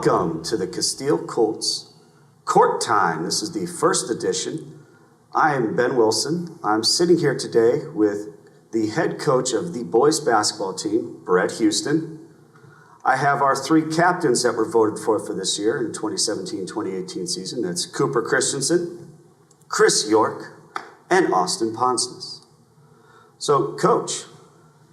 Welcome to the Casteel Colts Court Time. This is the first edition. I am Ben Wilson. I'm sitting here today with the head coach of the boys basketball team, Brett Huston. I have our three captains that were voted for this year in 2017-2018 season. That's Cooper Christensen, Chris York, and Austin Ponsness. So, Coach,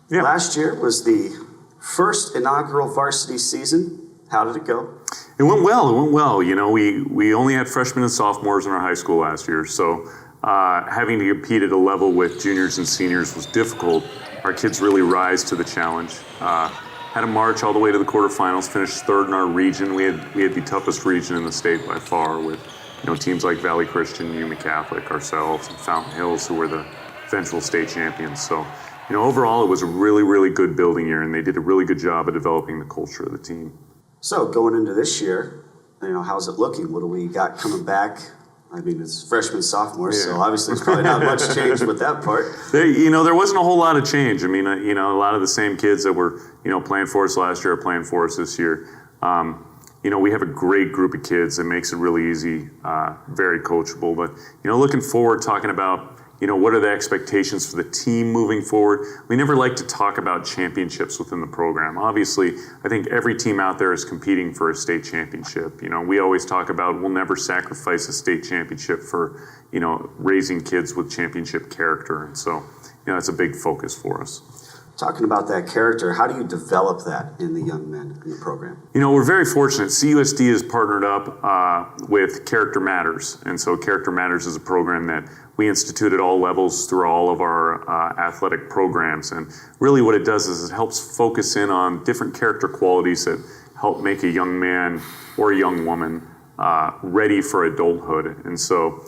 last year was the first inaugural varsity season. How did it go? It went well. You know, we only had freshmen and sophomores in our high school last year, so having to compete at a level with juniors and seniors was difficult. Our kids really rise to the challenge. Had a march all the way to the quarterfinals, finished third in our region. We had the toughest region in the state by far, with teams like Valley Christian, Yuma Catholic, ourselves, and Fountain Hills, who were the eventual state champions. So, overall it was a really, really good building year, and they did a really good job of developing the culture of the team. So going into this year, how's it looking? What do we got coming back? I mean, it's freshmen, sophomores, so obviously there's probably not much change with that part. There wasn't a whole lot of change. I mean, a lot of the same kids that were, playing for us last year are playing for us this year. We have a great group of kids that makes it really easy, very coachable. But, looking forward, talking about, what are the expectations for the team moving forward? We never like to talk about championships within the program. Obviously, I think every team out there is competing for a state championship. We always talk about we'll never sacrifice a state championship for, raising kids with championship character. And so, that's a big focus for us. Talking about that character, how do you develop that in the young men in the program? We're very fortunate. CUSD has partnered up with Character Matters. And so Character Matters is a program that we institute at all levels through all of our athletic programs. And really what it does is it helps focus in on different character qualities that help make a young man or a young woman ready for adulthood. And so,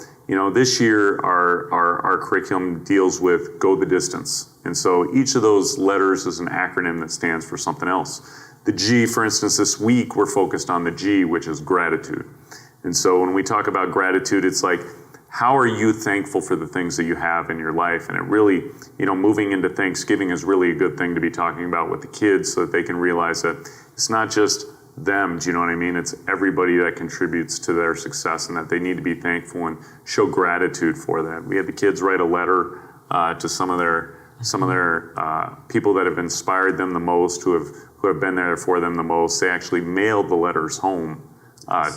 this year our curriculum deals with Go the Distance. And so each of those letters is an acronym that stands for something else. The G, for instance, this week we're focused on the G, which is gratitude. And so when we talk about gratitude, it's like, how are you thankful for the things that you have in your life? And it really, moving into Thanksgiving is really a good thing to be talking about with the kids so that they can realize that it's not just them, do you know what I mean? It's everybody that contributes to their success and that they need to be thankful and show gratitude for that. We had the kids write a letter to some of their people that have inspired them the most, who have been there for them the most. They actually mailed the letters home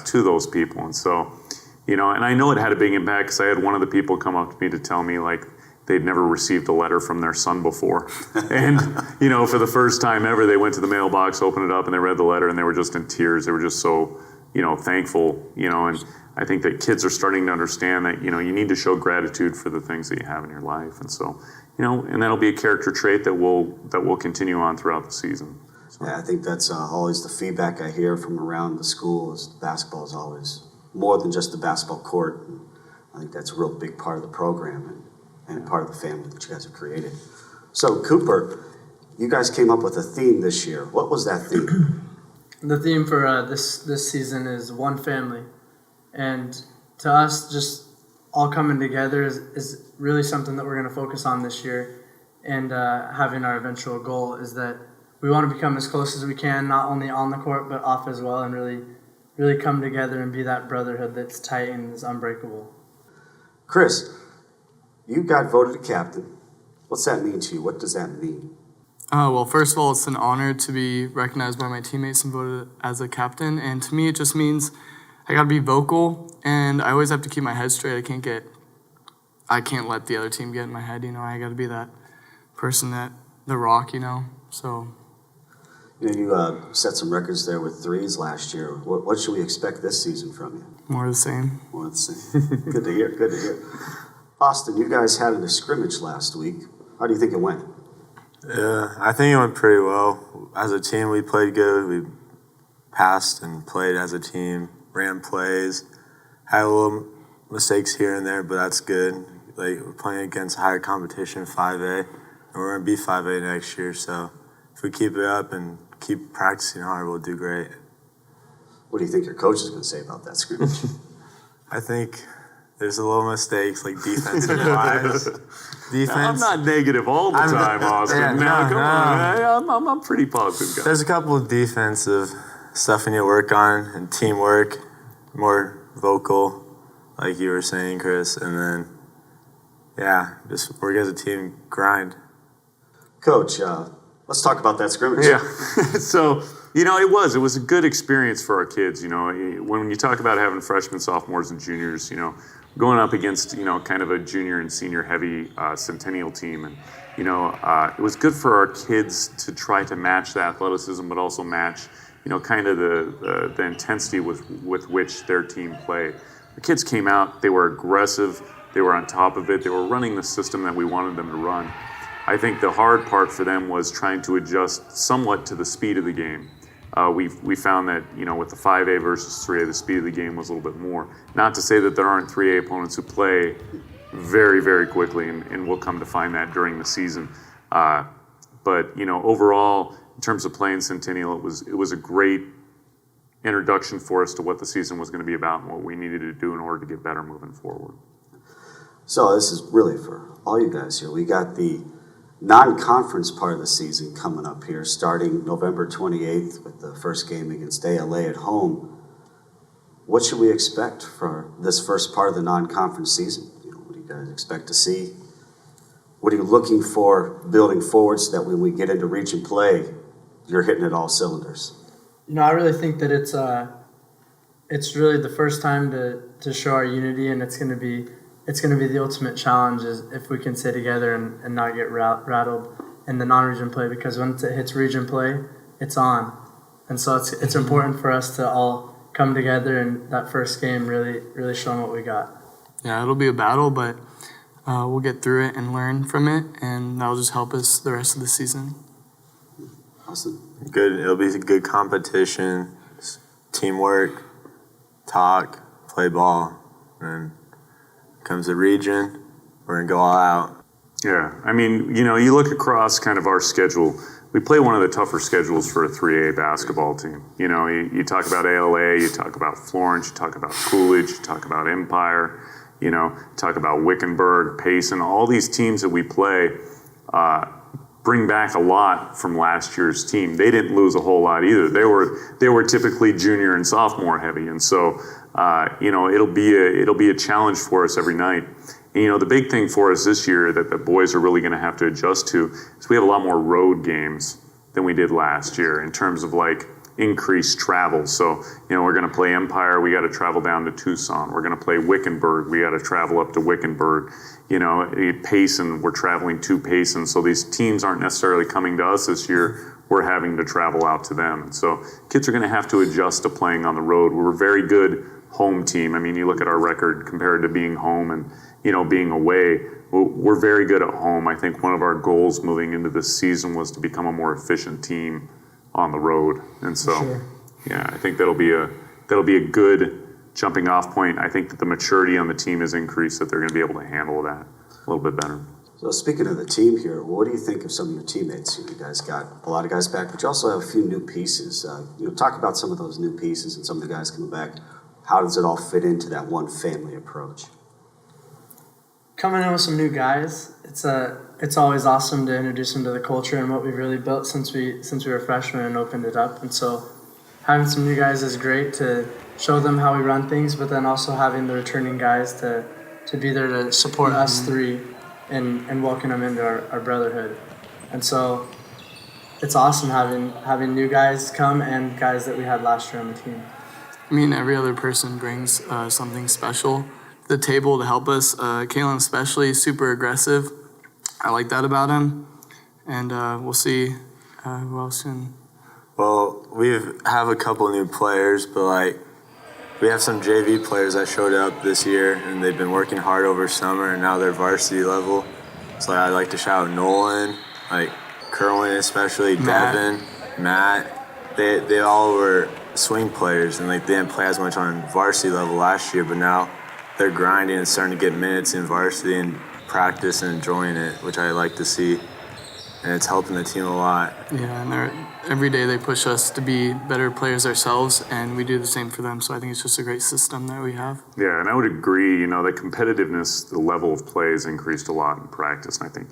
to those people. And so, and I know it had a big impact because I had one of the people come up to me to tell me like they'd never received a letter from their son before. And, for the first time ever, they went to the mailbox, opened it up, and they read the letter, and they were just in tears. They were just so, thankful, and I think that kids are starting to understand that, you need to show gratitude for the things that you have in your life. And so, and that'll be a character trait that will continue on throughout the season. So. Yeah, I think that's always the feedback I hear from around the school is basketball is always more than just the basketball court. And I think that's a real big part of the program and part of the family that you guys have created. So, Cooper, you guys came up with a theme this year. What was that theme? The theme for this season is one family. And to us, just all coming together is really something that we're going to focus on this year. And having our eventual goal is that we want to become as close as we can, not only on the court, but off as well, and really come together and be that brotherhood that's tight and is unbreakable. Chris, you got voted a captain. What's that mean to you? What does that mean? Well, first of all, it's an honor to be recognized by my teammates and voted as a captain. And to me, it just means I got to be vocal, and I always have to keep my head straight. I can't let the other team get in my head. I got to be that person, the rock. So. You set some records there with threes last year. What should we expect this season from you? More of the same. More of the same. Good to hear. Good to hear. Austin, you guys had a scrimmage last week. How do you think it went? Yeah, I think it went pretty well. As a team, we played good. We passed and played as a team, ran plays, had a little mistakes here and there, but that's good. We're playing against higher competition, 5A, and we're going to be 5A next year. So if we keep it up and keep practicing hard, we'll do great. What do you think your coach is going to say about that scrimmage? I think there's a little mistakes, like defensive-wise. I'm not negative all the time, Austin. Yeah, come on. I'm a pretty positive guy. There's a couple of defensive stuff we need to work on, and teamwork, more vocal, like you were saying, Chris, and then, yeah, just work as a team, grind. Coach, let's talk about that scrimmage. Yeah. So, it was a good experience for our kids. When you talk about having freshmen, sophomores, and juniors, going up against, kind of a junior and senior heavy Centennial team. And, it was good for our kids to try to match the athleticism, but also match, kind of the intensity with which their team played. The kids came out, they were aggressive, they were on top of it, they were running the system that we wanted them to run. I think the hard part for them was trying to adjust somewhat to the speed of the game. We found that, with the 5A versus 3A, the speed of the game was a little bit more. Not to say that there aren't 3A opponents who play very, very quickly, and we'll come to find that during the season. But, overall, in terms of playing Centennial, it was a great introduction for us to what the season was going to be about and what we needed to do in order to get better moving forward. So this is really for all you guys here. We got the non-conference part of the season coming up here, starting November 28th with the first game against ALA at home. What should we expect for this first part of the non-conference season? What do you guys expect to see? What are you looking for building forward so that when we get into region play, you're hitting at all cylinders? I really think that it's really the first time to show our unity, and it's going to be the ultimate challenge is if we can stay together and not get rattled in the non-region play, because once it hits region play, it's on. And so it's important for us to all come together in that first game, really showing what we got. Yeah, it'll be a battle, but we'll get through it and learn from it, and that'll just help us the rest of the season. Awesome. Good. It'll be a good competition, teamwork, talk, play ball, and comes the region, we're going to go all out. Yeah, you look across kind of our schedule. We play one of the tougher schedules for a 3A basketball team. You talk about ALA, you talk about Florence, you talk about Coolidge, you talk about Empire, talk about Wickenburg, Payson. All these teams that we play bring back a lot from last year's team. They didn't lose a whole lot either. They were typically junior and sophomore heavy, and so it'll be a challenge for us every night. And, the big thing for us this year that the boys are really going to have to adjust to is we have a lot more road games than we did last year in terms of increased travel. So, we're going to play Empire, we got to travel down to Tucson. We're going to play Wickenburg, we got to travel up to Wickenburg. Payson, we're traveling to Payson. So these teams aren't necessarily coming to us this year. We're having to travel out to them. And so kids are going to have to adjust to playing on the road. We're a very good home team. You look at our record compared to being home and, being away. We're very good at home. I think one of our goals moving into this season was to become a more efficient team on the road. And so, Sure. Yeah, I think that'll be a good jumping off point. I think that the maturity on the team has increased, that they're going to be able to handle that a little bit better. So speaking of the team here, what do you think of some of your teammates? You guys got a lot of guys back, but you also have a few new pieces. Talk about some of those new pieces and some of the guys coming back. How does it all fit into that one family approach? Coming in with some new guys, it's always awesome to introduce them to the culture and what we've really built since we were freshmen and opened it up. And so having some new guys is great to show them how we run things, but then also having the returning guys to be there to support us three and welcome them into our brotherhood. And so it's awesome having new guys come and guys that we had last year on the team. Every other person brings something special to the table to help us. Kalen especially, super aggressive. I like that about him. And we'll see who else can. Well, we have a couple new players, but we have some JV players that showed up this year, and they've been working hard over summer, and now they're varsity level. So I'd like to shout out Nolan, Kerwin especially, Devin, Matt. They all were swing players, and they didn't play as much on varsity level last year, but now they're grinding and starting to get minutes in varsity and practice and enjoying it, which I like to see. And it's helping the team a lot. Yeah, and every day they push us to be better players ourselves, and we do the same for them. So I think it's just a great system that we have. Yeah, and I would agree, the competitiveness, the level of play has increased a lot in practice. And I think,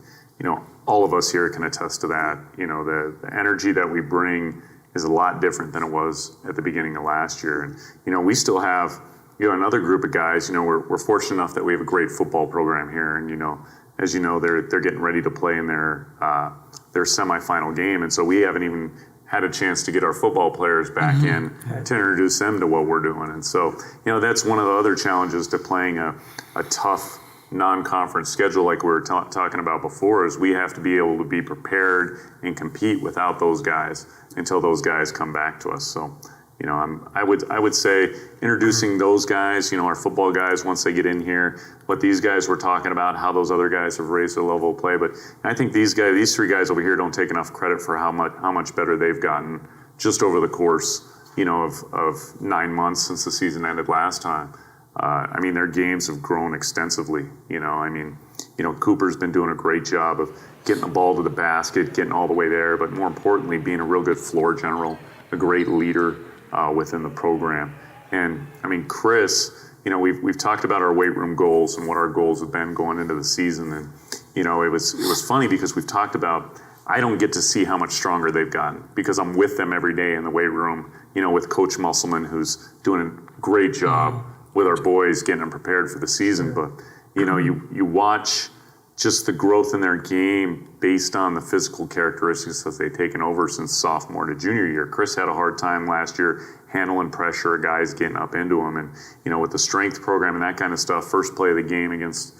all of us here can attest to that. The energy that we bring is a lot different than it was at the beginning of last year. And, we still have, another group of guys, we're fortunate enough that we have a great football program here. And, as you know, they're getting ready to play in their semifinal game. And so we haven't even had a chance to get our football players back in to introduce them to what we're doing. And so, that's one of the other challenges to playing a tough non-conference schedule like we were talking about before, is we have to be able to be prepared and compete without those guys until those guys come back to us. So, I would say introducing those guys, our football guys, once they get in here, what these guys were talking about, how those other guys have raised their level of play. But I think these three guys over here don't take enough credit for how much better they've gotten just over the course, of 9 months since the season ended last time. Their games have grown extensively. Cooper's been doing a great job of getting the ball to the basket, getting all the way there, but more importantly, being a real good floor general, a great leader within the program. And Chris, we've talked about our weight room goals and what our goals have been going into the season. And, it was funny because we've talked about, I don't get to see how much stronger they've gotten because I'm with them every day in the weight room, with Coach Musselman, who's doing a great job with our boys, getting them prepared for the season. But, you watch just the growth in their game based on the physical characteristics that they've taken over since sophomore to junior year. Chris had a hard time last year handling pressure, guys getting up into him. And, with the strength program and that kind of stuff, first play of the game against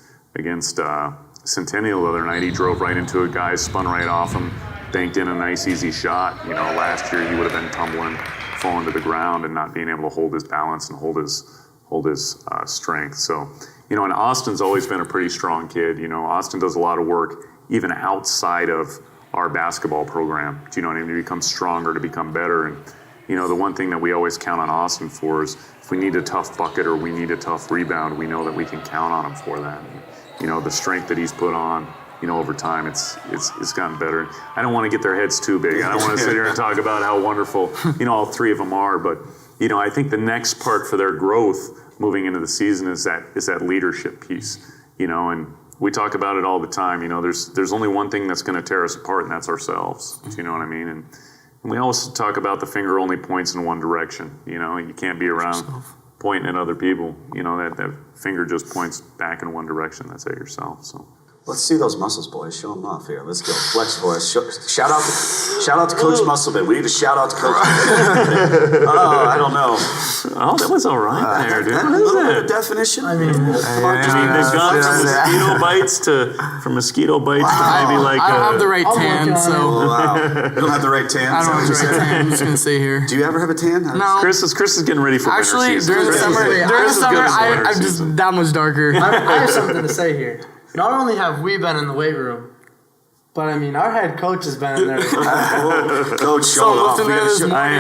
Centennial the other night, he drove right into a guy, spun right off him, banked in a nice easy shot. Last year he would have been tumbling, falling to the ground and not being able to hold his balance and hold his strength. So, and Austin's always been a pretty strong kid. Austin does a lot of work even outside of our basketball program. Do you know what I mean? To become stronger, to become better. And, the one thing that we always count on Austin for is if we need a tough bucket or we need a tough rebound, we know that we can count on him for that. And, the strength that he's put on, over time, it's gotten better. I don't want to get their heads too big. I don't want to sit here and talk about how wonderful, all three of them are. But, I think the next part for their growth moving into the season is that leadership piece, and we talk about it all the time. There's only one thing that's going to tear us apart, and that's ourselves. Do you know what I mean? And we always talk about the finger only points in one direction. You can't be around pointing at other people. That finger just points back in one direction. That's at yourself. So. Let's see those muscles, boys. Show them off here. Let's go. Flex, boys. Shout out to Coach Musselman. We need to shout out to Coach. I don't know. Oh, that was all right there, dude. That little bit of definition. They've gone from mosquito bites to maybe like. I don't have the right tan, so. Oh, wow. You don't have the right tan? I don't have the right tan. I'm just gonna say here. Do you ever have a tan? No. Chris is getting ready for winter Actually, season. during the summer, I'm just that much darker. I have something to say here. Not only have we been in the weight room, but our head coach has been in there. Coach, show off.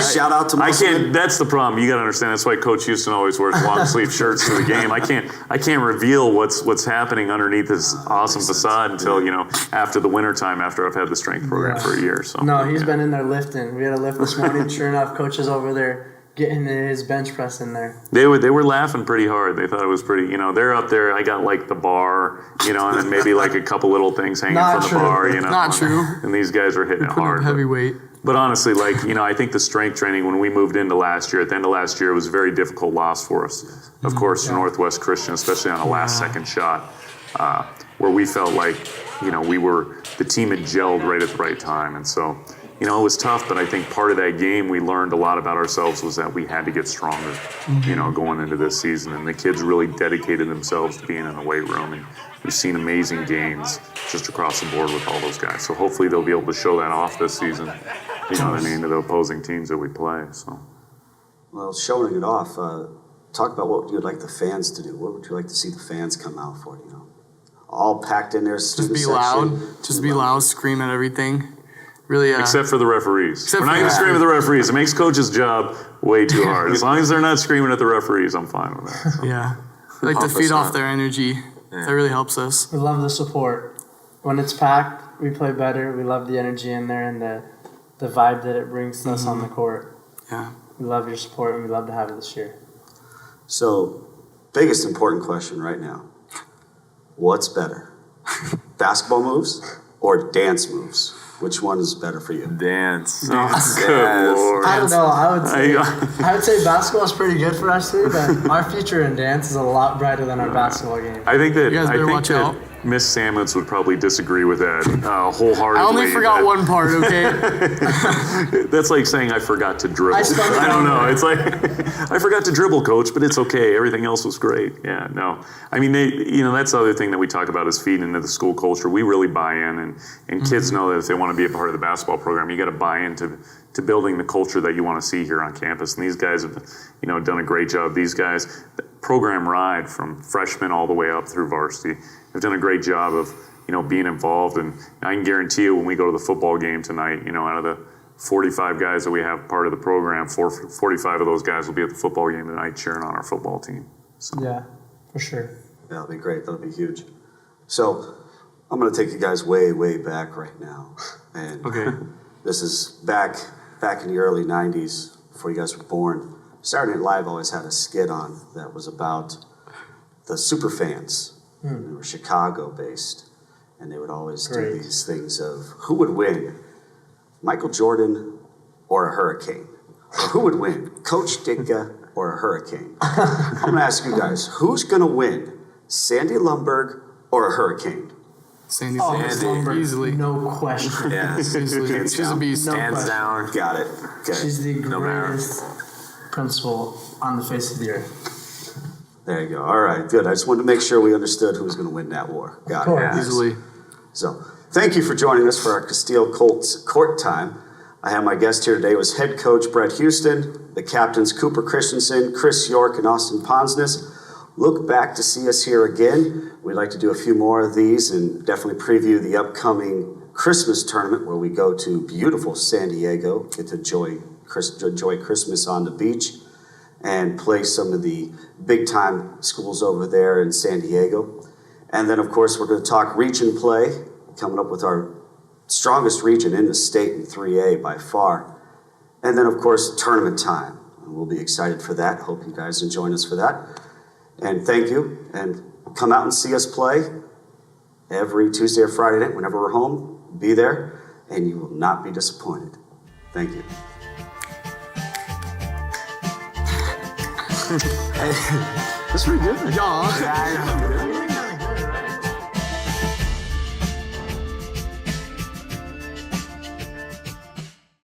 Shout out to Musselman. That's the problem. You got to understand. That's why Coach Huston always wears long sleeve shirts to the game. I can't reveal what's happening underneath this awesome facade until after the winter time, after I've had the strength program for a year. So no, he's been in there lifting. We had a lift this morning. Sure enough, Coach is over there getting his bench press in there. They were laughing pretty hard. They thought it was pretty. They're up there. I got like the bar, and then maybe like a couple little things hanging from the bar. Not true. And these guys are hitting it hard. Heavyweight. But honestly, I think the strength training when we moved into last year, at the end of last year, it was a very difficult loss for us. Of course, Northwest Christian, especially on a last-second shot, where we felt like, the team had gelled right at the right time. And so, it was tough, but I think part of that game we learned a lot about ourselves was that we had to get stronger, going into this season. And the kids really dedicated themselves to being in the weight room. And we've seen amazing gains just across the board with all those guys. So hopefully they'll be able to show that off this season, to the opposing teams that we play. So. Well, showing it off, talk about what you'd like the fans to do. What would you like to see the fans come out for, All packed in there, just be loud. Just be loud, scream at everything. Really, except for the referees. We're not going to scream at the referees. It makes Coach's job way too hard. As long as they're not screaming at the referees, I'm fine with that. So. Yeah. Like to feed off their energy. That really helps us. We love the support. When it's packed, we play better. We love the energy in there and the vibe that it brings to us on the court. Yeah. We love your support and we love to have it this year. So, biggest important question right now. What's better? Basketball moves or dance moves? Which one is better for you? Dance. Oh, good Yes. Lord. I don't know. I would say basketball is pretty good for us too, but our future in dance is a lot brighter than our basketball game. I think that You guys better watch out. Miss Sammons would probably disagree with that wholeheartedly. I only forgot That- one part, okay? That's like saying I forgot to dribble. I spent I don't time know. there. It's like I forgot to dribble, coach, but it's okay. Everything else was great. Yeah, no. I mean, that's the other thing that we talk about is feeding into the school culture. We really buy in, and kids know that if they want to be a part of the basketball program, you got to buy into building the culture that you want to see here on campus. And these guys have, done a great job. These guys, the program ride from freshman all the way up through varsity, have done a great job of being involved. And I can guarantee you when we go to the football game tonight, out of the 45 guys that we have part of the program, 45 of those guys will be at the football game tonight cheering on our football team. So. Yeah, for sure. That'll be great. That'll be huge. So I'm going to take you guys way, way back right now. And Okay. this is back in the early 90s, before you guys were born. Saturday Night Live always had a skit on that was about the super fans. They were Chicago-based, and they would always do these things of who would win, Michael Jordan or a hurricane? Or who would win, Coach Ditka or a hurricane? I'm going to ask you guys, who's going to win, Sandy Lundberg or a hurricane? Sandy, Miss Lumberg, easily. no question. Yes. Easily. Hands She's a down. beast. No Hands question. down. Got it. Okay. She's the matter. greatest principal on the face of the earth. There you go. All right, good. I just wanted to make sure we understood who was going to win that war. Got it. course. Easily. So, thank you for joining us for our Casteel Colts court time. I have my guest here today was head coach Brett Huston, the captains Cooper Christensen, York and Austin Ponsness. Look back to see us here again. We'd like to do a few more of these and definitely preview the upcoming Christmas tournament where we go to beautiful San Diego, get to enjoy Christmas on the beach and play some of the big-time schools over there in San Diego. And then, of course, we're going to talk region play, coming up with our strongest region in the state in 3A by far. And then, of course, tournament time. And we'll be excited for that. Hope you guys can join us for that. And thank you. And come out and see us play every Tuesday or Friday night. Whenever we're home, be there, and you will not be disappointed. Thank you. That's pretty good. Yeah.